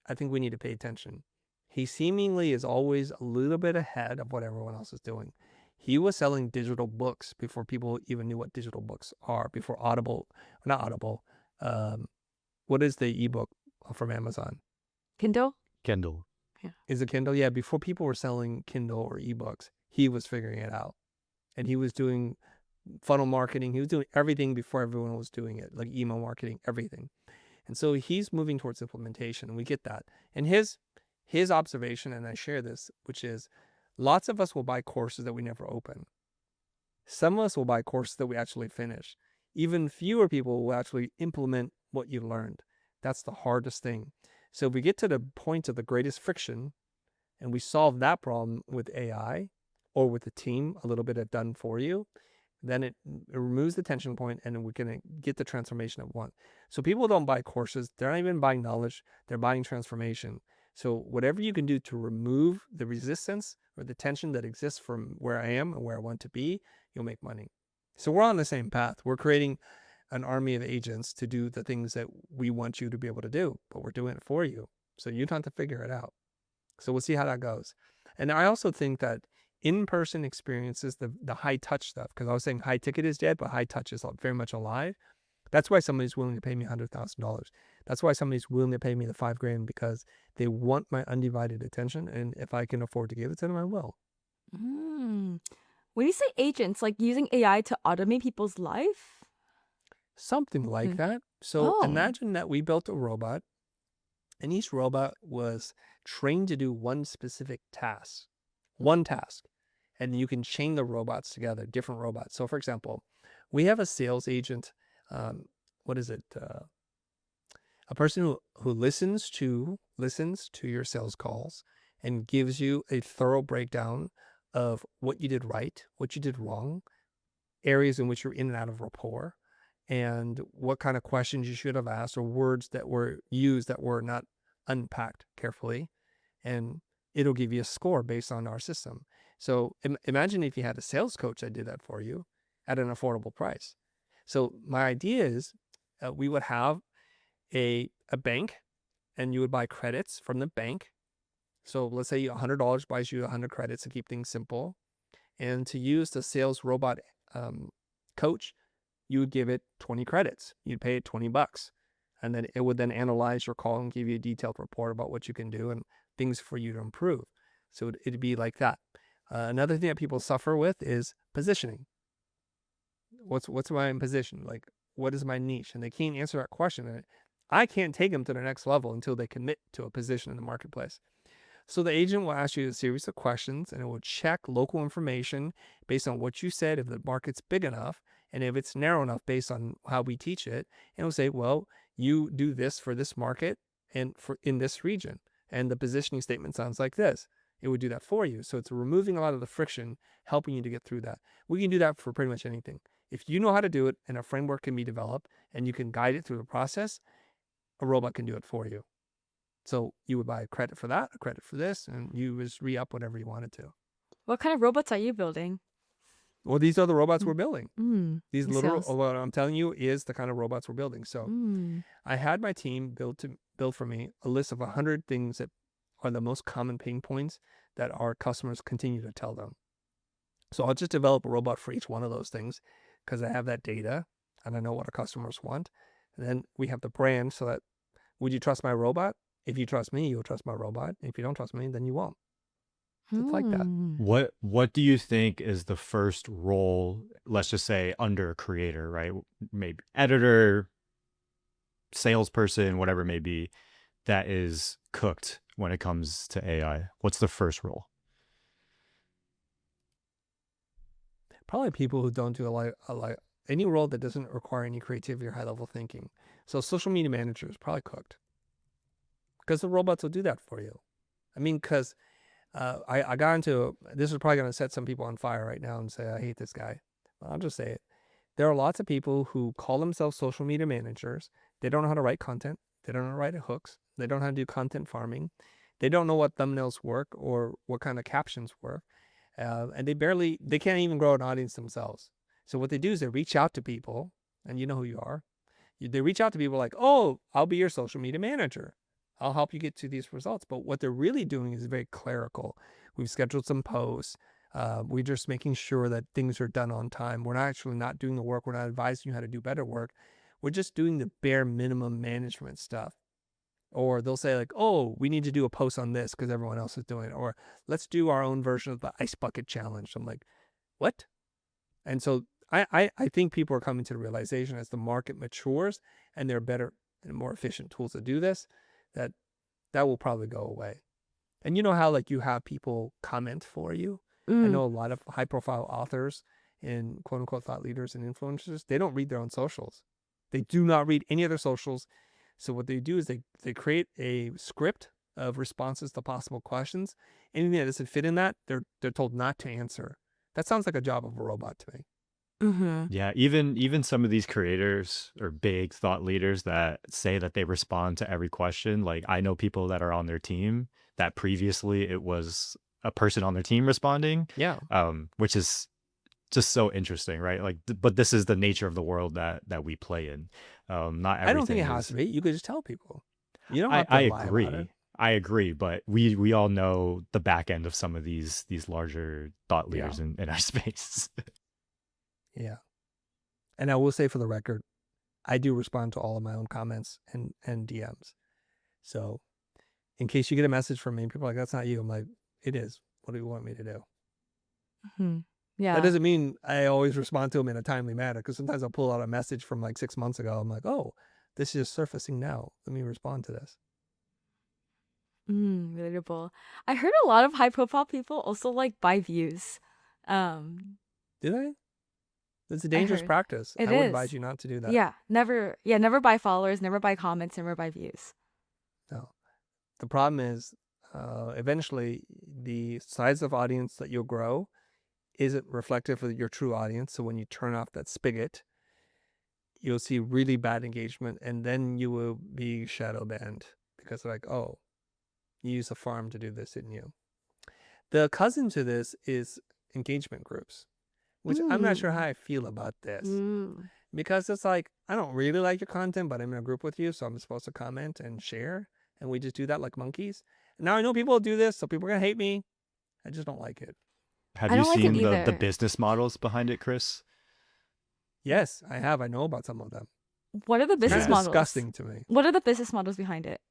I think we need to pay attention. He seemingly is always a little bit ahead of what everyone else is doing. He was selling digital books before people even knew what digital books are, before not Audible. What is the ebook from Amazon? Kindle? Kendall. Is it Kindle? Yeah, before people were selling Kindle or ebooks, he was figuring it out. And he was doing funnel marketing. He was doing everything before everyone was doing it, like email marketing, everything. And so he's moving towards implementation, and we get that. And his observation, and I share this, which is lots of us will buy courses that we never open. Some of us will buy courses that we actually finish. Even fewer people will actually implement what you learned. That's the hardest thing. So if we get to the point of the greatest friction and we solve that problem with AI or with the team, a little bit of done for you, then it removes the tension point and we can get the transformation at once. So people don't buy courses. They're not even buying knowledge. They're buying transformation. So whatever you can do to remove the resistance or the tension that exists from where I am and where I want to be, you'll make money. So we're on the same path. We're creating an army of agents to do the things that we want you to be able to do, but we're doing it for you. So you don't have to figure it out. So we'll see how that goes. And I also think that in-person experiences, the high touch stuff, because I was saying high ticket is dead, but high touch is very much alive. That's why somebody's willing to pay me $100,000. That's why somebody's willing to pay me the $5,000, because they want my undivided attention. And if I can afford to give it to them, I will. When you say agents, like using AI to automate people's life? Something like that. So imagine that we built a robot, and each robot was trained to do one specific task, and you can chain the robots together, different robots. So for example, we have a sales agent. A person who listens to your sales calls and gives you a thorough breakdown of what you did right, what you did wrong, areas in which you're in and out of rapport, and what kind of questions you should have asked or words that were used that were not unpacked carefully. And it'll give you a score based on our system. So imagine if you had a sales coach that did that for you at an affordable price. So my idea is we would have a bank, and you would buy credits from the bank. So let's say $100 buys you 100 credits to keep things simple. And to use the sales robot coach, you would give it 20 credits. You'd pay it $20. And then it would then analyze your call and give you a detailed report about what you can do and things for you to improve. So it'd be like that. Another thing that people suffer with is positioning. What's my position? Like, what is my niche? And they can't answer that question. And I can't take them to the next level until they commit to a position in the marketplace. So the agent will ask you a series of questions, and it will check local information based on what you said, if the market's big enough, and if it's narrow enough based on how we teach it. And it'll say, well, you do this for this market and in this region, and the positioning statement sounds like this. It would do that for you. So it's removing a lot of the friction, helping you to get through that. We can do that for pretty much anything. If you know how to do it and a framework can be developed and you can guide it through the process, a robot can do it for you. So you would buy a credit for that, a credit for this, and you just re-up whatever you wanted to. What kind of robots are you building? Well, these are the robots Mm. we're building. Mm. These Makes little, sense. what I'm telling you is the kind of robots we're building. So Mm. I had my team build for me a list of 100 things that are the most common pain points that our customers continue to tell them. So I'll just develop a robot for each one of those things because I have that data and I know what our customers want. And then we have the brand so that, would you trust my robot? If you trust me, you'll trust my robot. If you don't trust me, then you won't. So it's like that. Hmm. What do you think is the first role, let's just say under a creator, right? Maybe editor, salesperson, whatever it may be, that is cooked when it comes to AI? What's the first role? Probably people who don't do any role that doesn't require any creativity or high level thinking. So social media manager is probably cooked because the robots will do that for you. I mean, because I got into, this is probably going to set some people on fire right now and say, I hate this guy. I'll just say it. There are lots of people who call themselves social media managers. They don't know how to write content. They don't know how to write hooks. They don't know how to do content farming. They don't know what thumbnails work or what kind of captions work. And they can't even grow an audience themselves. So what they do is they reach out to people, and you know who you are. They reach out to people like, oh, I'll be your social media manager. I'll help you get to these results. But what they're really doing is very clerical. We've scheduled some posts. We're just making sure that things are done on time. We're not doing the work. We're not advising you how to do better work. We're just doing the bare minimum management stuff. Or they'll say like, oh, we need to do a post on this because everyone else is doing it. Or let's do our own version of the ice bucket challenge. I'm like, what? And so I think people are coming to the realization as the market matures and there are better and more efficient tools to do this, that will probably go away. And you know how like you have people comment for you? I Mm. know a lot of high profile authors and quote unquote thought leaders and influencers, they don't read their own socials. They do not read any other socials. So what they do is they create a script of responses to possible questions. Anything that doesn't fit in that, they're told not to answer. That sounds like a job of a robot to me. Mm-hmm. Yeah, even some of these creators or big thought leaders that say that they respond to every question. Like I know people that are on their team that previously it was a person on their team responding, Yeah. which is just so interesting, right? Like, but this is the nature of the world that we play in. Not I don't think everything it has to is. be. You could just tell people. You don't I have I to lie about it. agree. I agree, but we all know the back end of some of these larger thought Yeah. leaders in our space. Yeah. And I will say for the record, I do respond to all of my own comments and DMs. So in case you get a message from me, people are like, that's not you. I'm like, it is. What do you want me to do? Mm-hmm. Yeah. That doesn't mean I always respond to them in a timely manner, because sometimes I'll pull out a message from like 6 months ago. I'm like, oh, this is surfacing now. Let me respond to this. Relatable. I heard a lot of high profile people also like buy views. Do they? It's a I dangerous heard. practice. It I would is. advise you not to do that. Yeah, never buy followers, never buy comments, never buy views. No. The problem is eventually the size of audience that you'll grow isn't reflective of your true audience. So when you turn off that spigot, you'll see really bad engagement, and then you will be shadow banned because they're like, oh, you use a farm to do this, didn't you? The cousin to this is engagement groups, which I'm not sure how I feel about this. Because it's like, I don't really like your content, but I'm in a group with you, so I'm supposed to comment and share, and we just do that like monkeys. Now I know people do this, so people are gonna hate me. I just don't like it. Have I you don't like it seen the either. business models behind it, Chris? Yes, I have. I know about some of them. What are the It's business kind of models? disgusting to me. What are the business models behind it?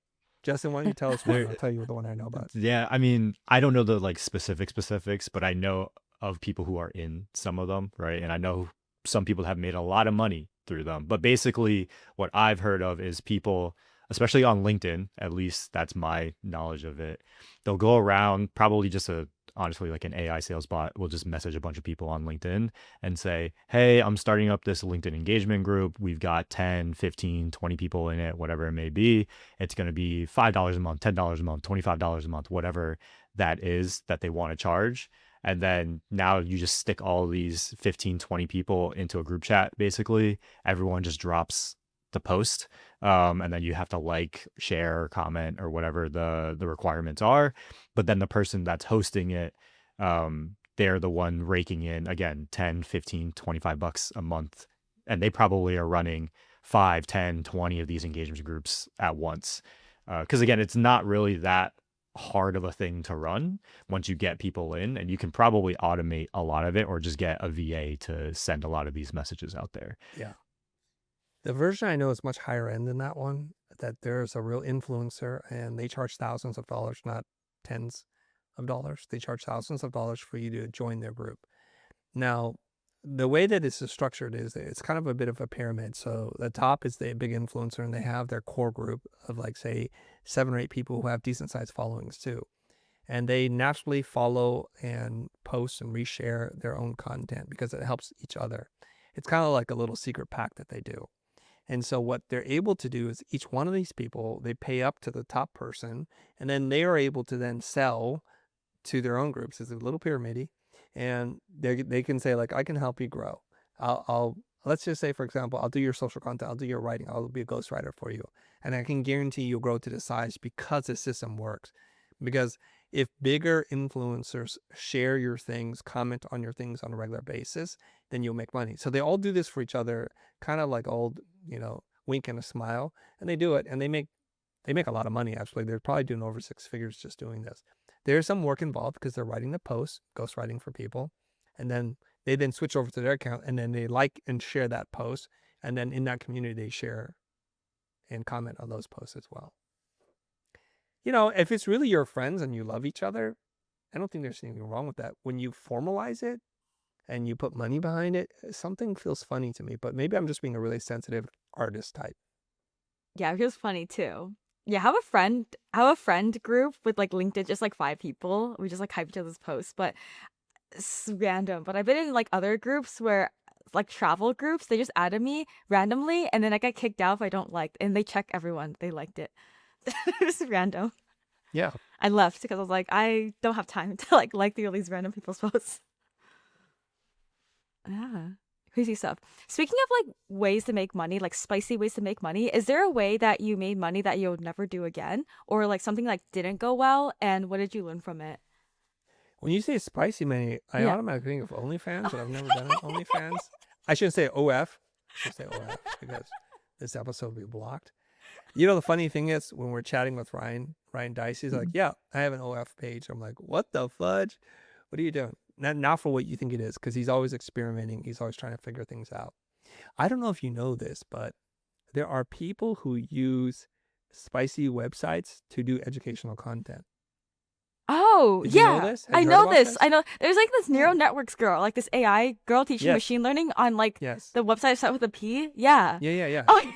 Justin, why don't you tell us one? I'll tell you the one I know about. Yeah, I mean, I don't know the like specifics, but I know of people who are in some of them, right? And I know some people have made a lot of money through them. But basically, what I've heard of is people, especially on LinkedIn, at least that's my knowledge of it, they'll go around, probably just honestly like an AI sales bot will just message a bunch of people on LinkedIn and say, hey, I'm starting up this LinkedIn engagement group. We've got 10, 15, 20 people in it, whatever it may be. It's going to be $5 a month, $10 a month, $25 a month, whatever that is that they want to charge. And then now you just stick all these 15, 20 people into a group chat, basically. Everyone just drops the post. And then you have to like, share, or comment, or whatever the requirements are. But then the person that's hosting it they're the one raking in, again, 10, 15, $25 a month. And they probably are running 5, 10, 20 of these engagement groups at once. Because again, it's not really that hard of a thing to run once you get people in, and you can probably automate a lot of it or just get a VA to send a lot of these messages out there. Yeah. The version I know is much higher end than that one, that there's a real influencer and they charge thousands of dollars, not tens of dollars. They charge thousands of dollars for you to join their group. Now, the way that this is structured is it's kind of a bit of a pyramid. So the top is the big influencer, and they have their core group of like, say, 7 or 8 people who have decent sized followings too. And they naturally follow and post and reshare their own content because it helps each other. It's kind of like a little secret pack that they do. And so what they're able to do is each one of these people, they pay up to the top person, and then they are able to then sell to their own groups. It's a little pyramid, and they can say like, I can help you grow. I'll let's just say, for example, I'll do your social content, I'll do your writing, I'll be a ghostwriter for you, and I can guarantee you'll grow to the size because the system works. Because if bigger influencers share your things, comment on your things on a regular basis, then you'll make money. So they all do this for each other, kind of like old, wink and a smile, and they do it, and they make a lot of money. Actually, they're probably doing over 6 figures just doing this. There's some work involved because they're writing the posts, ghostwriting for people, and then they then switch over to their account, and then they like and share that post, and then in that community they share and comment on those posts as well. If it's really your friends and you love each other, I don't think there's anything wrong with that. When you formalize it and you put money behind it, something feels funny to me, but maybe I'm just being a really sensitive artist type. Yeah, it feels funny too. Yeah, have a friend group with like LinkedIn, just like 5 people. We just like hype each other's posts, but it's random. But I've been in like other groups where like travel groups, they just added me randomly, and then I got kicked out if I don't like, and they check everyone, they liked it. It's random. Yeah. I left because I was like, I don't have time to like all these random people's posts. Yeah. Crazy stuff. Speaking of like ways to make money, like spicy ways to make money, is there a way that you made money that you'll never do again? Or like something like didn't go well, and what did you learn from it? When you say spicy money, I Yeah. automatically think of OnlyFans, but I've never done it. OnlyFans. I shouldn't say OF. I should say OF because this episode will be blocked. The funny thing is when we're chatting with Ryan Dice, he's like, yeah, I have an OF page. I'm like, what the fudge? What are you doing? Not for what you think it is, because he's always experimenting. He's always trying to figure things out. I don't know if you know this, but there are people who use spicy websites to do educational content. Oh, Did you know yeah. this? Have I you heard know about this. this? I know there's like this Yeah. neural networks girl, like this AI girl teaching Yes. machine learning on like Yes. the website start with a P. Yeah. Yeah. Oh,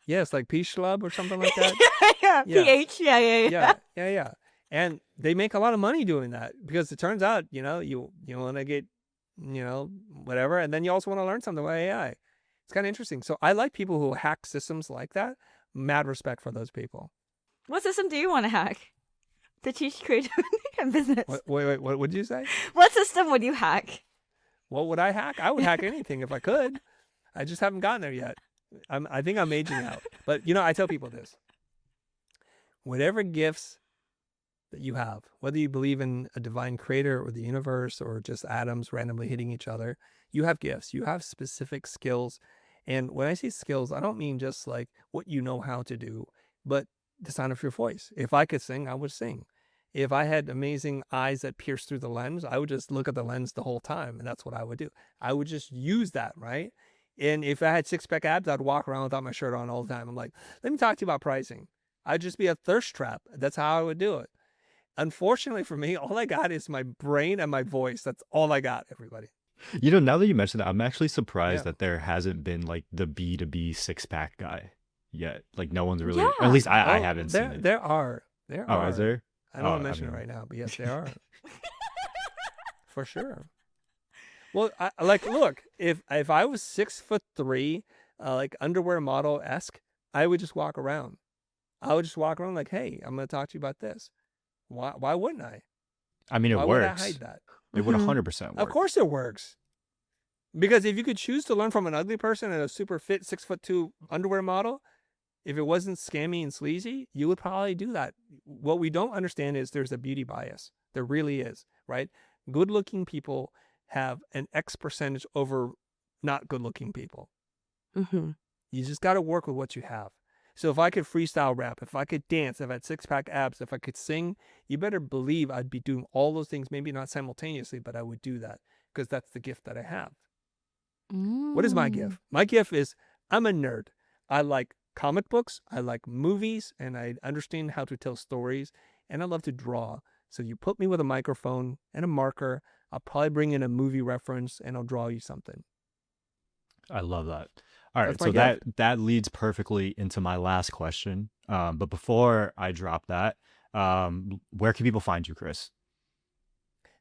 Yes, like Peach Club or something like that. yeah. Yeah. PH. Yeah. Yeah. And they make a lot of money doing that because it turns out, you want to get, whatever. And then you also want to learn something about AI. It's kind of interesting. So I like people who hack systems like that. Mad respect for those people. What system do you want to hack to teach creativity and business? Wait, what would you say? What system would you hack? What would I hack? I would hack anything if I could. I just haven't gotten there yet. I think I'm aging out. But, I tell people this. Whatever gifts that you have, whether you believe in a divine creator or the universe or just atoms randomly hitting each other, you have gifts. You have specific skills. And when I say skills, I don't mean just like what you know how to do, but the sound of your voice. If I could sing, I would sing. If I had amazing eyes that pierce through the lens, I would just look at the lens the whole time. And that's what I would do. I would just use that, right? And if I had 6-pack abs, I'd walk around without my shirt on all the time. I'm like, let me talk to you about pricing. I'd just be a thirst trap. That's how I would do it. Unfortunately for me, all I got is my brain and my voice. That's all I got, everybody. Now that you mentioned that, I'm actually surprised Yeah. that there hasn't been like the B2B 6-pack guy yet. Like no one's really, Yeah. at least I Oh, haven't seen it. There are. Oh, is there? I don't Oh, want to I mention mean- it right now, but yes, there are. For sure. Well, look, if I was 6'3", like underwear model esque, I would just walk around. I would just walk around like, hey, I'm going to talk to you about this. Why wouldn't I? I mean, it Why would I works. hide that? It would Mhm. 100% work. Of course it works. Because if you could choose to learn from an ugly person and a super fit 6'2" underwear model, if it wasn't scammy and sleazy, you would probably do that. What we don't understand is there's a beauty bias. There really is, right? Good-looking people have an X percentage over not good-looking people. Mm-hmm. You just got to work with what you have. So if I could freestyle rap, if I could dance, if I had six-pack abs, if I could sing, you better believe I'd be doing all those things, maybe not simultaneously, but I would do that because that's the gift that I have. What is my gift? My gift is I'm a nerd. I like comic books, I like movies, and I understand how to tell stories, and I love to draw. So you put me with a microphone and a marker, I'll probably bring in a movie reference, and I'll draw you something. I love that. All right, That's my so gift. that leads perfectly into my last question. But before I drop that, where can people find you, Chris?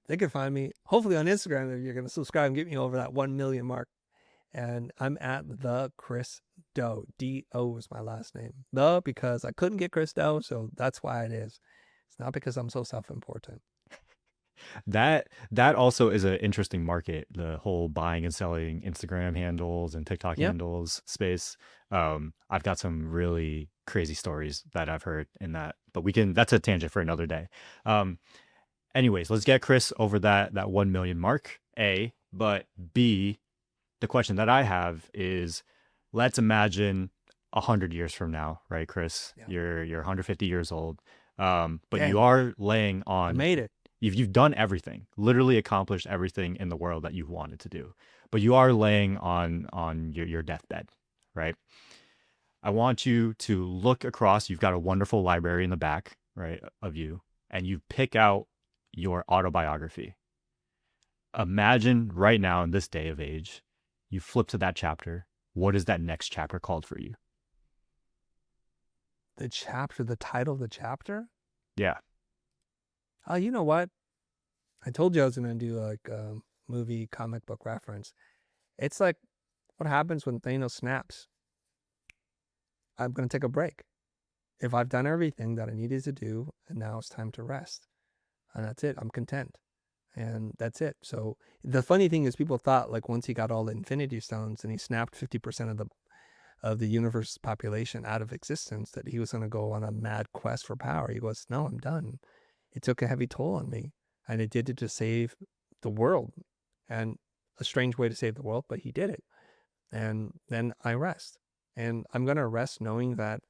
They can find me hopefully on Instagram if you're going to subscribe and get me over that 1 million mark. And I'm at the Chris Do. D-O is my last name. The because I couldn't get Chris Do, so that's why it is. It's not because I'm so self-important. That also is an interesting market, the whole buying and selling Instagram handles and TikTok Yep. handles space. I've got some really crazy stories that I've heard in that, but that's a tangent for another day. Anyways, let's get Chris over that 1 million mark, A, but B, the question that I have is, let's imagine 100 years from now, right, Chris? Yeah. You're 150 years old. But Dang. you are laying I on made it. you've done everything, literally accomplished everything in the world that you've wanted to do. But you are laying on your deathbed, right? I want you to look across. You've got a wonderful library in the back, right, of you, and you pick out your autobiography. Imagine right now in this day of age, you flip to that chapter. What is that next chapter called for you? The title of the chapter? Yeah. Oh, you know what? I told you I was going to do like a movie comic book reference. It's like what happens when Thanos snaps. I'm going to take a break. If I've done everything that I needed to do, and now it's time to rest. And that's it. I'm content. And that's it. So the funny thing is people thought like once he got all the Infinity Stones and he snapped 50% of the universe's population out of existence that he was going to go on a mad quest for power. He goes, no, I'm done. It took a heavy toll on me. And it did it to save the world. And a strange way to save the world, but he did it. And then I rest. And I'm going to rest knowing that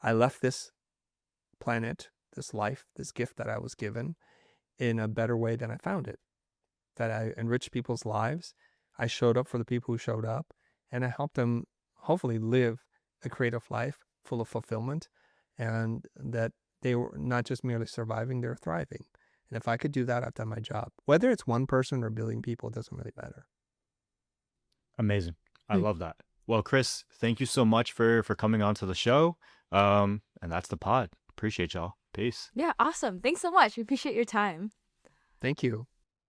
I left this planet, this life, this gift that I was given in a better way than I found it. That I enriched people's lives. I showed up for the people who showed up. And I helped them hopefully live a creative life full of fulfillment. And that they were not just merely surviving, they're thriving. And if I could do that, I've done my job. Whether it's one person or a billion people, it doesn't really matter. Amazing. I love that. Well, Chris, thank you so much for coming on to the show. And that's the pod. Appreciate y'all. Peace. Yeah, awesome. Thanks so much. We appreciate your time. Thank you.